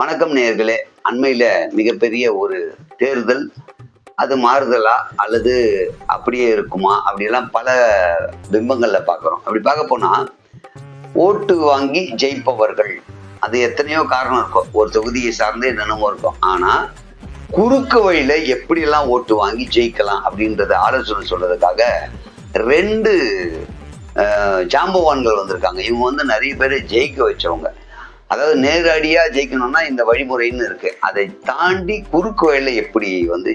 வணக்கம் நேயர்களே. அண்மையில மிகப்பெரிய ஒரு தேர்தல், அது மாறுதலா அல்லது அப்படியே இருக்குமா அப்படியெல்லாம் பல பிம்பங்கள்ல பார்க்குறோம். அப்படி பார்க்க போனா ஓட்டு வாங்கி ஜெயிப்பவர்கள், அது எத்தனையோ காரணம் இருக்கும், ஒரு தொகுதியை சார்ந்து என்னென்னமோ இருக்கும். ஆனா குறுக்கு வழியில எப்படியெல்லாம் ஓட்டு வாங்கி ஜெயிக்கலாம் அப்படின்றத ஆலோசனை சொல்றதுக்காக ரெண்டு ஜாம்பவான்கள் வந்திருக்காங்க. இவங்க நிறைய பேரை ஜெயிக்க வச்சவங்க. அதாவது நேரடியா ஜெயிக்கணும்னா இந்த வழிமுறைன்னு இருக்கு, அதை தாண்டி குறுக்கு வழியில எப்படி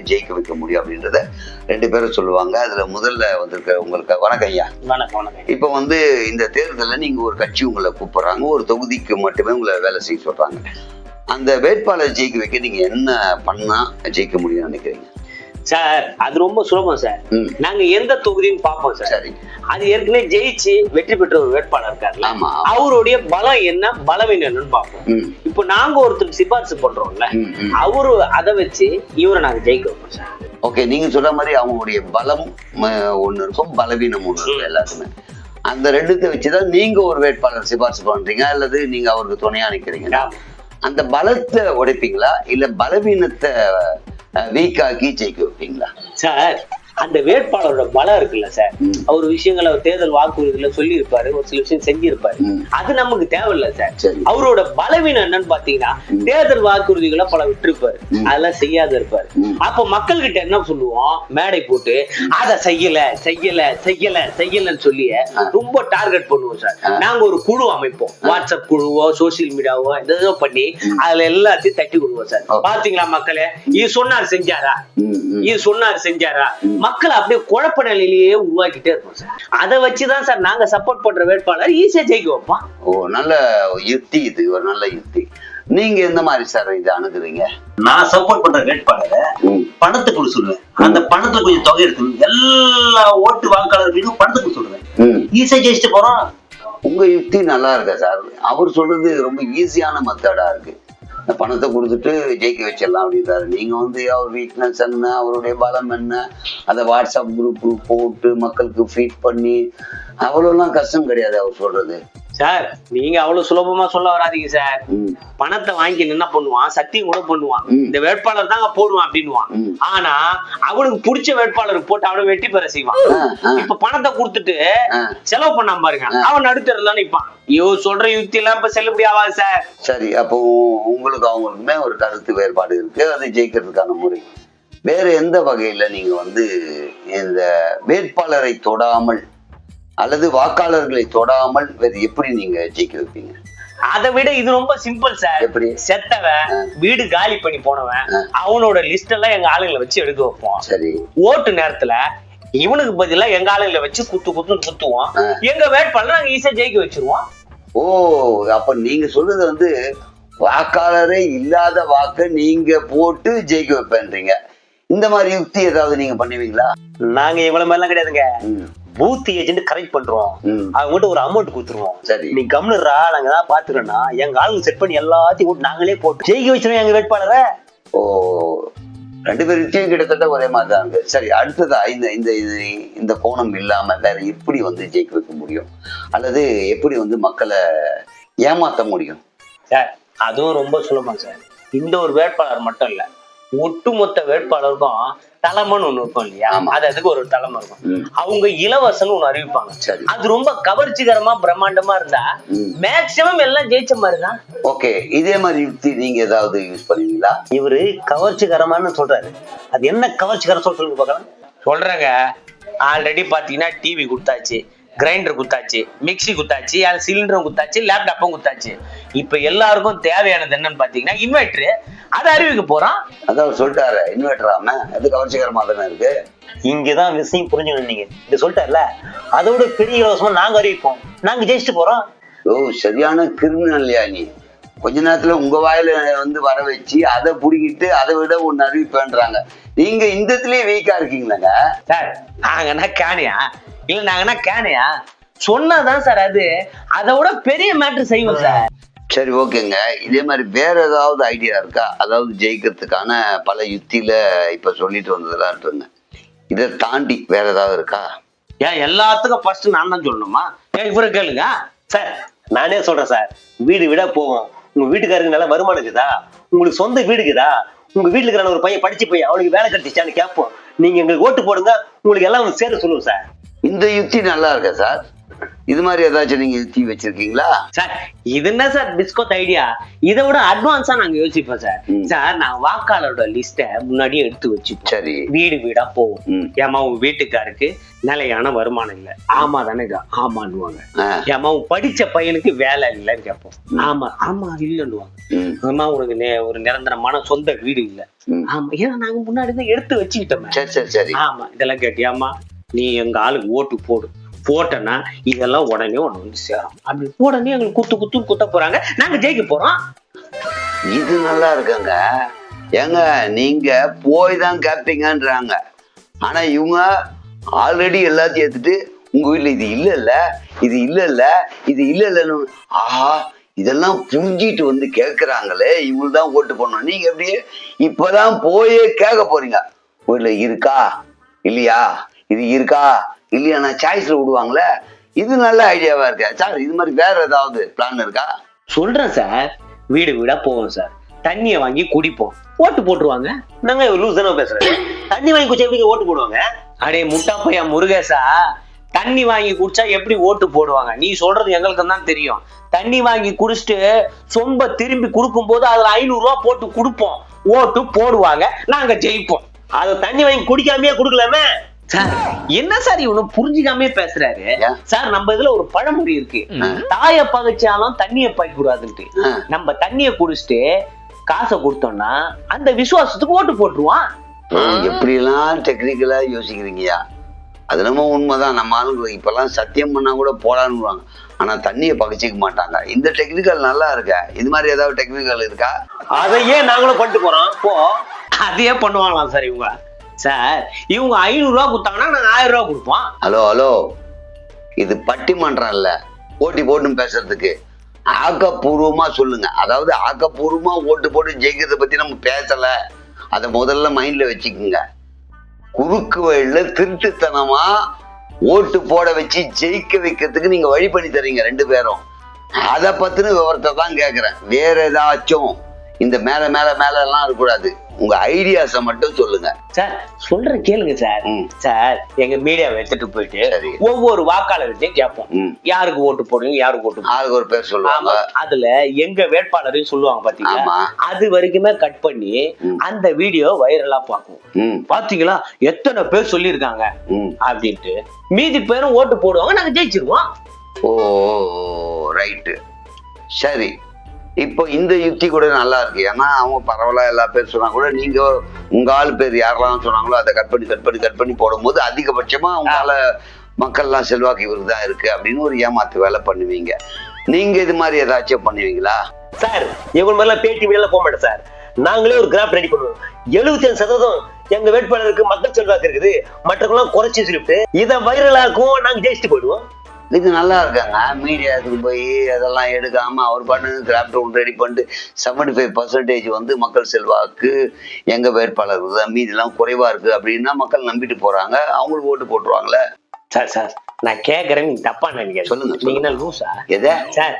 ஜெயிக்க வைக்க முடியும் அப்படின்றத ரெண்டு பேரும் சொல்லுவாங்க. அதுல முதல்ல வந்திருக்க உங்களுக்கு வணக்கம் ஐயா. வணக்கம். இப்ப இந்த தேர்தலில் நீங்க ஒரு கட்சி உங்களை கூப்பிடுறாங்க, ஒரு தொகுதிக்கு மட்டுமே உங்களை வேலை செய்ய சொல்றாங்க. அந்த வேட்பாளர் ஜெயிக்க வைக்க நீங்க என்ன பண்ணா ஜெயிக்க முடியும்னு நினைக்கிறீங்க? சார், அது ரொம்ப சுலபம் சார். நாங்க எந்த தொகுதியும் பார்ப்போம் சார். சரி, அது ஏற்கனவே ஜெயிச்சு வெற்றி பெற்ற ஒரு வேட்பாளர் இருக்காருல்ல, அவருடைய பலம் என்ன பலவீனம் என்னன்னு பார்ப்போம். இப்ப நாங்க ஒருத்தருக்கு சிபாரிசு பண்றோம்ல, அவரு அதை வச்சு இவரை நாங்க ஜெயிக்க வைப்போம் சார். ஓகே, நீங்க சொல்ற மாதிரி அவங்களுடைய பலம் ஒண்ணு இருக்கும், பலவீனம் ஒண்ணு இருக்கும் எல்லாருமே. அந்த ரெண்டுத்தை வச்சுதான் நீங்க ஒரு வேட்பாளர் சிபாரிசு பண்றீங்க அல்லது நீங்க அவருக்கு துணையா நிக்கிறீங்க. அந்த பலத்தை உடைப்பீங்களா இல்ல பலவீனத்தை வீக்காக்கி ஜெயிக்க வைப்பீங்களா? சார், அந்த வேட்பாளரோட பலம் இருக்குல்ல சார், அவர் விஷயங்களை தேர்தல் வாக்குறுதியில சொல்லி இருப்பாரு, ஒரு சில விஷயம் செஞ்சிருப்பாரு, அது நமக்கு தேவையில்ல சார். அவரோட பலவீனம் என்னன்னு பாத்தீங்கன்னா தேர்தல் வாக்குறுதிகளை பல விட்டுருப்பாரு, அதெல்லாம் செய்யாத இருப்பாரு. அப்ப மக்கள் கிட்ட என்ன சொல்லுவோம், மேடை போட்டு அதை செய்யல செய்யல செய்யல செய்யலன்னு சொல்லி ரொம்ப டார்கெட் பண்ணுவோம் சார். நாங்க ஒரு குழு அமைப்போம், வாட்ஸ்அப் குழுவோ சோசியல் மீடியாவோ ஏதோ பண்ணி அதுல எல்லாத்தையும் தட்டி விடுவோம் சார். பாத்தீங்களா மக்களே, இது சொன்னார் செஞ்சாரா, இது சொன்னார் செஞ்சாரா, மக்களை அப்படியே குழப்ப நிலையிலேயே உருவாக்கிட்டே இருக்கும் சார். அதை வச்சுதான் சார் நாங்க சப்போர்ட் பண்ற வேட்பாளர் ஈஸியா ஜெயிக்க வைப்போம். ஓ, நல்ல யுக்தி, இது ஒரு நல்ல யுக்தி. நீங்க எந்த மாதிரி சார் இதை அணுகுறீங்க? நான் சப்போர்ட் பண்ற வேட்பாளரை பணத்துக்குள்ள சொல்லுவேன். அந்த பணத்துல கொஞ்சம் தொகை எடுத்து எல்லா ஓட்டு வாக்காளர்களுக்கும் பணத்துக்குள்ள சொல்லுவேன், ஈஸியா ஜெயிச்சுட்டு போறோம். உங்க யுக்தி நல்லா இருக்கா சார்? அவர் சொல்றது ரொம்ப ஈஸியான மெத்தடா இருக்கு. இந்த பணத்தை கொடுத்துட்டு ஜெயிக்க வச்சிடலாம் அப்படின்றாரு. நீங்க அவர் வீக்னஸ் என்ன, அவருடைய பலம் என்ன, அதை வாட்ஸ்அப் குரூப் போட்டு மக்களுக்கு ஃபீட் பண்ணி அவ்வளோலாம் கஷ்டம் கிடையாது அவர் சொல்றது. சார், நீங்க அவ்வளவு சுலபமா சொல்ல வராதீங்க சார். பணத்தை வாங்கி என்ன பண்ணுவான், சத்தியம் கூட பண்ணுவான், இந்த வேட்பாளர் தாங்க போடுவான் அப்படின்னுவான். ஆனா அவனுக்கு பிடிச்ச வேட்பாளருக்கு போட்டு அவனை வெற்றி பெற செய்வான். இப்ப பணத்தை கொடுத்துட்டு செலவு பண்ணாம பாருங்க, அவன் நடுத்தரலாம் நிற்பான். இவர் சொல்ற யுக்தி எல்லாம் இப்ப செல்லுபடி ஆகாது சார். சரி, அப்போ உங்களுக்கு அவங்களுக்குமே ஒரு கருத்து வேறுபாடு இருக்கு, அதை ஜெயிக்கிறதுக்கான முறை வேற எந்த வகையில நீங்க இந்த வேட்பாளரை தொடாமல் அல்லது வாக்காளர்களை தொடாமல் வேற எப்படி நீங்க ஜெயிக்க வைப்பீங்க? அதை விட இது ரொம்ப சிம்பிள் சார். எப்படி? செத்தவன் வீடு காலி பண்ணி போனவன் அவனோட லிஸ்ட் எல்லாம் எங்க ஆளுங்களை வச்சு எடுக்க வைப்போம். சரி, ஓட்டு நேரத்துல இவனுக்கு பதிலா எங்க ஆளுங்களை வச்சு குத்துவோம். எங்க வேட்பாளர் நாங்க ஈஸியா ஜெயிக்க வச்சிருவோம். ஓ, அப்ப நீங்க சொல்றது வாக்காளரே இல்லாத வாக்க நீங்க போட்டு ஜெயிக்க வைப்பேன்றீங்க. இந்த மாதிரி யுக்தி ஏதாவது நீங்க பண்ணுவீங்களா? நாங்க இவ்வளவு மாதிரிலாம் கிடையாதுங்க. பூத் ஏஜென்ட் கரெக்ட் பண்றோம், அவங்க ஒரு அமௌண்ட் கொடுத்துருவோம். சரி, நீ கம்னுறா, நாங்க தான் பாத்துக்கிறோம்னா எங்க ஆளுங்க செட் பண்ணி எல்லாத்தையும் நாங்களே போட்டு ஜெயிக்க வச்சிருவோம் எங்க வேட்பாளரை. ஓ, ரெண்டு பேர் யுக்தியும் கிட்டத்தட்ட ஒரே மாதிரி தான் இருக்கு. சரி, அடுத்ததா இந்த கோணம் இல்லாம வேற எப்படி ஜெயிக்க வைக்க முடியும் அல்லது எப்படி மக்களை ஏமாத்த முடியும்? சார், அதுவும் ரொம்ப சுலபம் சார். இந்த ஒரு வேட்பாளர் மட்டும் இல்ல, ஒட்டுமொத்த வேட்பாளருக்கும் தலைமைன்னு ஒண்ணு இருக்கும் இல்லையா, அதுக்கு ஒரு தலைமை இருக்கும். அவங்க இலவசம்னு ஒண்ணு அறிவிப்பாங்க. அது ரொம்ப கவர்ச்சிகரமா பிரம்மாண்டமா இருந்தா மேக்சிமம் எல்லாம் ஜெயிச்ச மாதிரிதான். ஓகே, இதே மாதிரி யுக்தி நீங்க ஏதாவது யூஸ் பண்ணுவீங்களா? இவரு கவர்ச்சிகரமானு சொல்றாரு, அது என்ன கவர்ச்சிகரம் சொல்லுங்க பார்க்கலாம். சொல்றாங்க, ஆல்ரெடி பாத்தீங்கன்னா டிவி கொடுத்தாச்சு, கிரைண்டர் குத்தாச்சு, மிக்சி குத்தாச்சு, சிலிண்டரும் குத்தாச்சு, லேப்டாப்பும் குத்தாச்சு. இப்ப எல்லாருக்கும் தேவையானது என்னன்னு பாத்தீங்கன்னா இன்வெர்டர். அதை அறிவிக்க போறான். அதான் சொல்லிட்டாரு, இன்வெர்டர் ஆம அது கவர்ச்சிகரமா தானே இருக்கு. இங்கதான் விஷயம் புரிஞ்சுக்கணும். நீங்க இது சொல்லிட்டாருல, அதோட பெரிய இலவசமா நாங்க அறிவிப்போம், நாங்க ஜெயிச்சுட்டு போறோம். ஓ, சரியான கிரிமினல் இல்லையா நீ? கொஞ்ச நேரத்துல உங்க வாயில வர வச்சு அதை புடிக்கிட்டு அதை விட ஒன்னு அறிவிப்பேன்றாங்க. நீங்க இந்தத்திலேயே வீக்கா இருக்கீங்களாங்க சார். நாங்கன்னா கேனியா இல்ல, நாங்கன்னா கேனியா சொன்னாதான் சார் அது அதை விட பெரிய மேட்டர் செய்வோம் சார். சரி, ஓகேங்க. இதே மாதிரி வேற ஏதாவது ஐடியா இருக்கா? அதாவது ஜெயிக்கிறதுக்கான பல யுக்தியில இப்ப சொல்லிட்டு வந்ததெல்லாம் இருக்குங்க, இதை தாண்டி வேற ஏதாவது இருக்கா? ஏன் எல்லாத்துக்கும் ஃபர்ஸ்ட் நான் தான் சொல்லணுமா? ஏன் இவரை கேளுங்க சார். நானே சொல்றேன் சார், வீடு வீடா போவோம், உங்க வீட்டுக்காருக்கு நல்ல வருமானம் இருக்குதா, உங்களுக்கு சொந்த வீடு இருக்குதா, உங்க வீட்டுல இருக்கிற ஒரு பையன் படிச்சு போய் அவனுக்கு வேலை கிடைச்சிச்சான்னு கேட்போம். நீங்க எங்களுக்கு ஓட்டு போடுங்க, உங்களுக்கு எல்லாம் சேர சொல்லுவோம் சார். இந்த யுக்தி நல்லா இருக்கா சார்? இது மாதிரி ஏதாச்சும் நீங்க யுக்தி வச்சிருக்கீங்களா சார்? இது என்ன சார் பிஸ்கோத் ஐடியா? இதை விட அட்வான்ஸா நாங்க யோசிப்போம் சார். சார் நான் வாக்காளரோட லிஸ்ட முன்னாடியே எடுத்து வச்சுப்போம். சரி. வீடு வீடா போவோம். ஏமா உங்க வீட்டுக்காருக்கு நிலையான வருமானம் இல்ல, ஆமா தானே, ஆமான்னுவாங்க. ஏமா உன் படிச்ச பையனுக்கு வேலை இல்லைன்னு கேட்போம். ஆமா ஆமா இல்லன்னுவாங்க. ஆமா உனக்கு ஒரு நிரந்தரமான சொந்த வீடு இல்ல, ஆமா, ஏன்னா நாங்க முன்னாடி தான் எடுத்து வச்சுக்கிட்டோம். சரி சரி சரி. ஆமா இதெல்லாம் கேட்டியாமா, நீ எங்க ஆளுக்கு ஓட்டு போடு, போட்டனா இதெல்லாம் உடனே ஒண்ணு வந்து சேரும். அப்படி உடனே எங்களுக்கு குத்து போறாங்க, நாங்க ஜெயிக்க போறோம். இது நல்லா இருக்குங்க. ஏங்க நீங்க போய் தான் கேட்பீங்கன்றாங்க, ஆனா இவங்க ஆல்ரெடி எல்லாத்தையும் எடுத்துட்டு உங்க வீட்டுல இது இல்ல இது இல்ல இது இல்லன்னு ஆஹா இதெல்லாம் புரிஞ்சிட்டு வந்து கேட்கறாங்களே, இவங்களுக்கு தான் ஓட்டு போடணும். நீங்க எப்படியே இப்பதான் போயே கேட்க போறீங்க, வீட்டுல இருக்கா இல்லையா, இது இருக்கா இல்லையா, நான் சாய்ஸ்ல விடுவாங்களே. இது நல்ல ஐடியாவா இருக்கா சார்? இது மாதிரி வேற ஏதாவது பிளான் இருக்கா? சொல்றேன் சார், வீடு வீடா போவோம் சார், தண்ணியை வாங்கி குடிப்போம், ஓட்டு போட்டுருவாங்க. நாங்க லூஸ் தானே பேசுறேன். தண்ணி வாங்கி குடிச்சா எப்படி ஓட்டு போடுவாங்க? அடே முட்டாப்பையா முருகேசா, தண்ணி வாங்கி குடிச்சா எப்படி ஓட்டு போடுவாங்க? நீ சொல்றது எங்களுக்கு தான் தெரியும். தண்ணி வாங்கி குடிச்சிட்டு சொம்ப திரும்பி கொடுக்கும் போது அதுல 500 ரூபாய் போட்டு கொடுப்போம், ஓட்டு போடுவாங்க, நாங்க ஜெயிப்போம். அதை தண்ணி வாங்கி குடிக்காமையே கொடுக்கலாமே சார். என்ன சார் இவனும் புரிஞ்சுக்காமே பேசுறாரு சார்? நம்ம இதுல ஒரு பழமொழி இருக்கு, தாய பகைச்சாலும் தண்ணிய பாய்க்க கூடாதுன்ட்டு. நம்ம தண்ணிய குடிச்சிட்டு காசை கொடுத்தோம்னா அந்த விசுவாசத்துக்கு ஓட்டு போட்டுருவான். எப்படி எல்லாம் டெக்னிக்கலா யோசிக்கிறீங்கயா? அது நம்ம உண்மைதான். நம்ம ஆளுங்க இப்பெல்லாம் சத்தியம் பண்ணா கூட போடான்னுவாங்க, ஆனா தண்ணியை பகைச்சிக்க மாட்டாங்க. இந்த டெக்னிக்கல் நல்லா இருக்கா? இது மாதிரி ஏதாவது டெக்னிக்கல் இருக்கா? அதையே நாங்களும் பண்ணிட்டு போறோம். போ அதையே பண்ணுவாங்களாம் சார் இவங்க. சார் இவங்க 500 ரூபாய் கொடுத்தாங்கன்னா நாங்க 1000 ரூபாய் கொடுப்போம். ஹலோ, இது பட்டிமன்றம் இல்ல போட்டி போட்டுன்னு பேசுறதுக்கு. ஆக்கப்பூர்வமா சொல்லுங்க. அதாவது ஆக்கப்பூர்வமா ஓட்டு போட்டு ஜெயிக்கிறத பத்தி நம்ம பேசல, அதை முதல்ல மைண்ட்ல வச்சுக்கோங்க. குறுக்கு வழியில திருட்டுத்தனமா ஓட்டு போட வச்சு ஜெயிக்க வைக்கிறதுக்கு நீங்க வழி பண்ணி தரீங்க 2 பேரும். அதை பத்தின விவரத்தை தான் கேட்கிறேன். வேற ஏதாச்சும் இந்த மேல எல்லாம் இருக்கக்கூடாது. உங்க ஐடியாஸை மட்டும் சொல்லுங்க சார். சொல்றேன் கேளுங்க சார். சார் எங்க மீடியாவை எடுத்துட்டு போயிட்டு ஒவ்வொரு வாக்காளர்கிட்டையும் கேட்போம், யாருக்கு ஓட்டு போடுங்க, யாருக்கு ஓட்டு ஆளுக்கு ஒரு பேர் சொல்லுவாங்க. அதுல எங்க வேட்பாளரையும் சொல்லுவாங்க பாத்தீங்களா? அது வரைக்குமே கட் பண்ணி அந்த வீடியோ வைரலா பாக்குவோம். பாத்தீங்களா எத்தனை பேர் சொல்லியிருக்காங்க அப்படின்ட்டு. மீதி பேரும் ஓட்டு போடுவாங்க, நாங்க ஜெயிச்சிருவோம். ஓ ரைட்டு, சரி. இப்போ இந்த யுக்தி கூட நல்லா இருக்கு. ஏன்னா அவங்க பரவாயில்ல எல்லா பேர் சொன்னா கூட நீங்க உங்க ஆள் பேர் யாரெல்லாம் சொன்னாங்களோ அதை கட் பண்ணி போடும்போது அதிகபட்சமா உங்களால மக்கள்லாம் செல்வாக்கு இவருக்கு தான் இருக்கு அப்படின்னு ஒரு ஏமாத்து வேலை பண்ணுவீங்க. நீங்க இது மாதிரி ஏதாச்சும் பண்ணுவீங்களா சார்? எவ்வளவு மாதிரிலாம் பேட்டி வீடியோல போக மாட்டேன் சார். நாங்களே ஒரு கிராஃப் ரெடி பண்ணுவோம். 75% எங்க வேட்பாளருக்கு மக்கள் செல்வாக்கு இருக்குது, மற்றவங்களாம் குறைச்சி சொல்லிட்டு இதை வைரலாக்கும், நாங்க ஜெயிச்சுட்டு போயிடுவோம். இது நல்லா இருக்காங்க. மீடியாவுக்கு போய் அதெல்லாம் எடுக்காம அவர் பாட்டு கிராஃப்ட் ஒன்று ரெடி பண்ணிட்டு 75% வந்து மக்கள் செல்வாக்கு எங்க வேட்பாளருக்கு தான், மீதிலாம் குறைவா இருக்கு அப்படின்னா மக்கள் நம்பிட்டு போறாங்க, அவங்களுக்கு ஓட்டு போட்டுருவாங்களே. சார் நான் கேக்குறேன், நீங்க தப்பா நினைக்கிறேன். சொல்லுங்க. நீங்க என்ன லூசா? எதை சார்?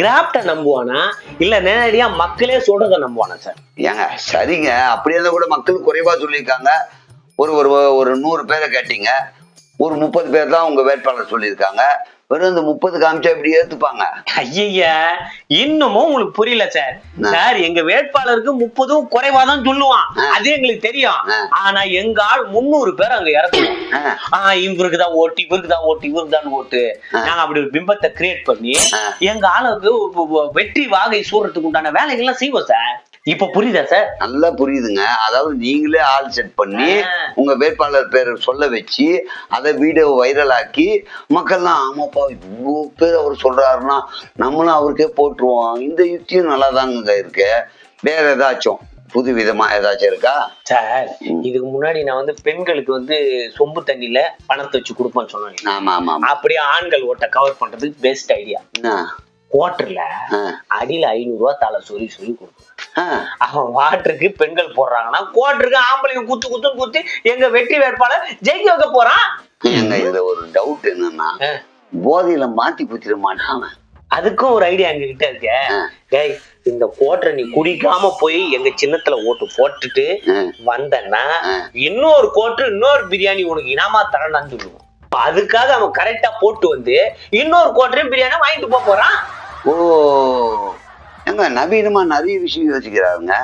கிராஃப்ட நம்புவானா இல்ல நேரடியா மக்களே சொல்றத நம்புவானா சார்? ஏங்க சரிங்க, அப்படியே கூட மக்கள் குறைவா சொல்லியிருக்காங்க. ஒரு 100 பேரை கேட்டீங்க, ஒரு 30 பேர் தான் உங்க வேட்பாளர் சொல்லியிருக்காங்க. வெறும் இந்த 30 காமிச்சா இப்படி ஏத்துப்பாங்க? ஐயா இன்னமும் உங்களுக்கு புரியல சார். சார் எங்க வேட்பாளருக்கு 30 குறைவாதான் சொல்லுவான், அது எங்களுக்கு தெரியும். ஆனா எங்க ஆள் 300 பேர் அங்க இறக்குவோம். இவருக்கு தான் ஓட்டு, இவருக்கு தான் ஓட்டு, இவருக்கு தான் ஓட்டு. நாங்க அப்படி ஒரு பிம்பத்தை கிரியேட் பண்ணி எங்க ஆளுக்கு வெற்றி வாகை சூடுறதுக்கு உண்டான வேலைகள்லாம் செய்வோம் சார். இப்ப புரியுதா சார்? நல்லா புரியுதுங்க. அதாவது நீங்களே ஆள் செட் பண்ணி உங்க வேட்பாளர் பேரை சொல்ல வச்சு அதை வீடியோ வைரல் ஆக்கி மக்கள்லாம் ஆமாப்பா இவ்வளோ பேர் அவர் சொல்றாருன்னா நம்மளும் அவருக்கே போட்டுருவோம். இந்த யுக்தியும் நல்லா தாங்க இருக்கு. வேற ஏதாச்சும் புது விதமா ஏதாச்சும் இருக்கா சார்? இதுக்கு முன்னாடி நான் வந்து பெண்களுக்கு சொம்பு தண்ணியில பணத்தை வச்சு கொடுப்பேன்னு சொன்னேன். ஆமா. அப்படியே ஆண்கள் ஓட்ட கவர் பண்றதுக்கு பெஸ்ட் ஐடியா. குவார்டர்ல அடியில 500 ரூபாய் தலை சொல்லி கொடுப்போம். அவன் வாட்டருக்கு பெண்கள் போடுறாங்கன்னா குவார்டருக்கு ஆம்பளைங்க குத்து எங்க வெற்றி வேட்பாளர் ஜெயிக்க வைக்க போறான். எங்க இதுல ஒரு டவுட் என்னன்னா, போதையில மாத்தி குத்திட மாட்டாங்க. அதுக்கும் ஒரு ஐடியா எங்க கிட்ட இருக்கு. இந்த கோட்டரை நீ குடிக்காம போய் எங்க சின்னத்துல ஓட்டு போட்டுட்டு வந்தன்னா இன்னொரு கோட்டர் இன்னொரு பிரியாணி உனக்கு இனாமா தரேன்னு சொல்லுவோம். அதுக்காக அவன் கரெக்டா போட்டு வந்து இன்னொரு கோட்டரையும் பிரியாணி வாங்கிட்டு போறான். ஓ எங்க நவீனமா நிறைய விஷயம் யோசிக்கிறாருங்க.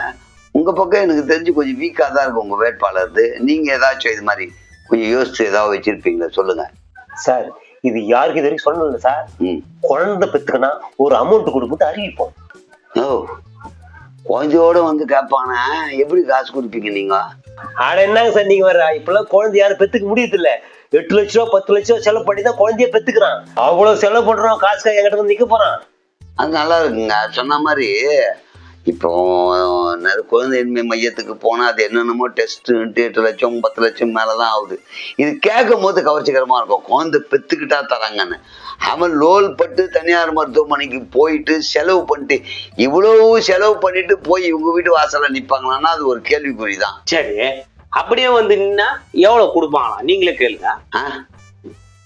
உங்க பக்கம் எனக்கு தெரிஞ்சு கொஞ்சம் வீக்கா தான் இருக்கு உங்க வேட்பாளர். நீங்க ஏதாச்சும் இது மாதிரி கொஞ்சம் யோசிச்சு ஏதாவது வச்சிருப்பீங்களா, சொல்லுங்க சார். இது யாருக்கு இது வரைக்கும் சொல்லல சார். குழந்தை பெத்துக்கனா ஒரு அமௌண்ட் கொடுக்கும்போது அறிவிப்போம். ஓ குழந்தையோட வந்து கேட்பானா, எப்படி காசு கொடுப்பீங்க நீங்க? ஆட என்னங்க சார் நீங்க வர்ற, இப்பெல்லாம் குழந்தை யாரும் பெத்துக்க முடியுது இல்ல. 8 லட்ச ரூபா 10 லட்ச ரூபா செலவு பண்ணி தான் குழந்தைய பெத்துக்கிறான். அவ்வளவு செலவு பண்றோம், காசுக்காக என்கிட்ட வந்து நிக்க போறான். அது நல்லா இருக்குங்க. சொன்ன மாதிரி இப்போ குழந்தையின்மை மையத்துக்கு போனா அது என்னென்னமோ டெஸ்ட் 8 லட்சம் 10 லட்சம் மேலதான் ஆகுது. இது கேட்கும் போது கவர்ச்சிகரமா இருக்கும். குழந்தை பெத்துக்கிட்டா தராங்கன்னு அவன் லோல் பட்டு தனியார் மருத்துவமனைக்கு போயிட்டு செலவு பண்ணிட்டு இவ்வளவு செலவு பண்ணிட்டு போய் இவங்க வீட்டு வாசல்ல நிப்பாங்களான்னா அது ஒரு கேள்விக்குறிதான். சரி, அப்படியே வந்து நின்னா எவ்வளவு கொடுப்பாங்களா நீங்களே கேளுங்க.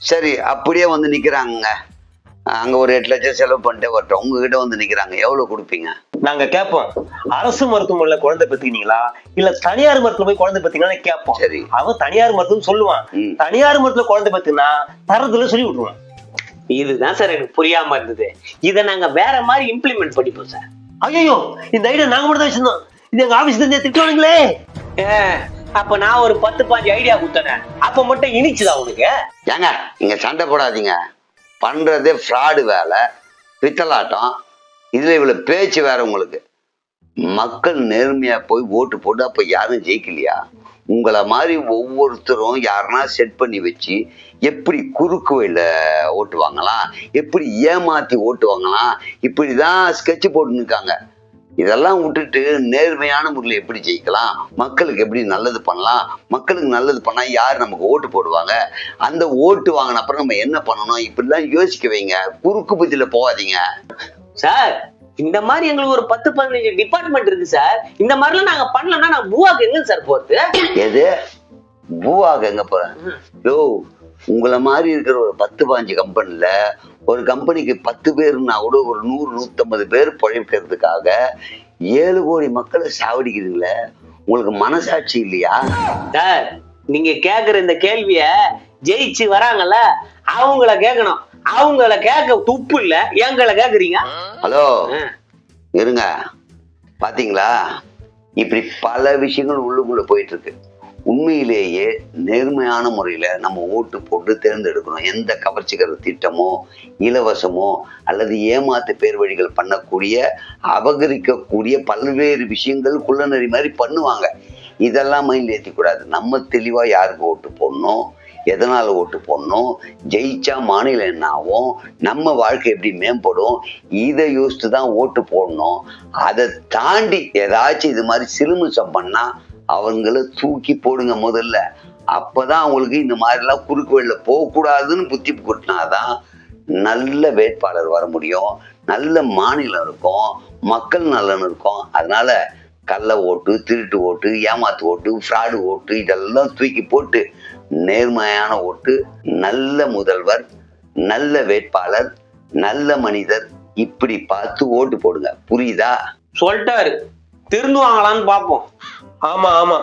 சரி, அப்படியே வந்து நிக்கிறாங்க, அங்க ஒரு 8 லட்சம் செலவு பண்ணிட்டே வரட்டும், உங்ககிட்ட வந்து நிக்கிறாங்க, எவ்வளவு கொடுப்பீங்க? நாங்க கேட்போம், அரசு மருத்துவமனையில குழந்தை பெத்துக்கிட்டீங்களா இல்ல தனியார் மருத்துவம் போய் குழந்தை பெத்தீங்களா கேட்போம். சரி, அவன் தனியார் மருத்துவம் சொல்லுவான். தனியார் மருத்துவ குழந்தை பெத்துனா தரத்துல சொல்லி விட்டுருவான். இதுதான் சார் எனக்கு புரியாம இருந்தது. இதை நாங்க வேற மாதிரி இம்ப்ளிமெண்ட் பண்ணிப்போம் சார். ஐயோ, இந்த ஐடியா நாங்க மட்டும் தான் வச்சிருந்தோம். இது எங்க ஆபீஸ்ல இருந்து திட்டுவானுங்களே. அப்ப நான் ஒரு 10-15 ஐடியா கொடுத்தேன், அப்ப மட்டும் இனிச்சுதா உனக்கு? ஏங்க நீங்க சண்டை போடாதீங்க. பண்றதே ஃப்ராடு வேலை, பித்தலாட்டம். இதுல இவ்வளவு பேச்சு வேற. உங்களுக்கு மக்கள் நேர்மையா போய் ஓட்டு போட்டு அப்ப யாரும் ஜெயிக்கலையா? உங்களை மாதிரி ஒவ்வொருத்தரும் யாருன்னா செட் பண்ணி வச்சு எப்படி குறுக்கு வழியில ஓட்டு வாங்கலாம், எப்படி ஏமாத்தி ஓட்டு வாங்கலாம், இப்படிதான் ஸ்கெட்ச் போட்டு இருக்காங்க. இதெல்லாம் விட்டுட்டு நேர்மையான முறையில் எப்படி ஜெயிக்கலாம், மக்களுக்கு எப்படி நல்லது பண்ணலாம், மக்களுக்கு நல்லது பண்ணா யார் நமக்கு ஓட்டு போடுவாங்க, அந்த ஓட்டு வாங்கின அப்புறம் நம்ம என்ன பண்ணணும், இப்படிலாம் யோசிக்க வைங்க. குறுக்கு புத்தியில போகாதீங்க சார். இந்த மாதிரி எங்களுக்கு ஒரு 10-15 டிபார்ட்மெண்ட் இருக்கு சார். இந்த மாதிரிலாம் நாங்க பண்ணலன்னா நான் பூவாக்கு எங்க சார் போறது? எது பூவாக்கு எங்க போறேன்? யோ, உங்களை மாதிரி இருக்கிற ஒரு 10-15 கம்பெனில ஒரு கம்பெனிக்கு 10 பேருன்னா கூட ஒரு 100-150 பேர் பழைக்கிறதுக்காக 7 கோடி மக்களை சாவடிக்கிறீங்களே, உங்களுக்கு மனசாட்சி இல்லையா? சார், நீங்க கேக்குற இந்த கேள்விய ஜெயிச்சு வராங்கல்ல அவங்கள கேட்கணும். அவங்கள கேட்க துப்பு இல்ல, எங்களை கேக்குறீங்க. ஹலோ இருங்க, பாத்தீங்களா இப்படி பல விஷயங்கள் உள்ளுக்குள்ள போயிட்டு இருக்கு. உண்மையிலேயே நேர்மையான முறையில நம்ம ஓட்டு போட்டு தேர்ந்தெடுக்கணும். எந்த கவர்ச்சிகர திட்டமோ இலவசமோ அல்லது ஏமாத்து பேர் வழிகள் பண்ணக்கூடிய அபகரிக்கக்கூடிய பல்வேறு விஷயங்கள் குள்ளநெறி மாதிரி பண்ணுவாங்க. இதெல்லாம் மைண்ட்ல ஏற்றிக்கூடாது. நம்ம தெளிவா யாருக்கு ஓட்டு போடணும், எதனால ஓட்டு போடணும், ஜெயிச்சா மாநிலம் என்ன ஆகும், நம்ம வாழ்க்கை எப்படி மேம்படும், இதை யோசித்து தான் ஓட்டு போடணும். அதை தாண்டி ஏதாச்சும் இது மாதிரி சிலுமிசம் பண்ணா அவங்கள தூக்கி போடுங்க முதல்ல. அப்பதான் அவங்களுக்கு இந்த மாதிரிலாம் குறுக்கு வழியில போகக்கூடாதுன்னு புத்தி கூட்டினாதான் நல்ல வேட்பாளர் வர முடியும், நல்ல மாநிலம் இருக்கும், மக்கள் நலன் இருக்கும். அதனால கள்ள ஓட்டு, திருட்டு ஓட்டு, ஏமாத்து ஓட்டு, ஃப்ராடு ஓட்டு இதெல்லாம் தூக்கி போட்டு நேர்மையான ஓட்டு, நல்ல முதல்வர், நல்ல வேட்பாளர், நல்ல மனிதர் இப்படி பார்த்து ஓட்டு போடுங்க. புரியுதா? சொல்லிட்டாரு, திருந்துவாங்களான்னு பாப்போம். ஆமா ஆமா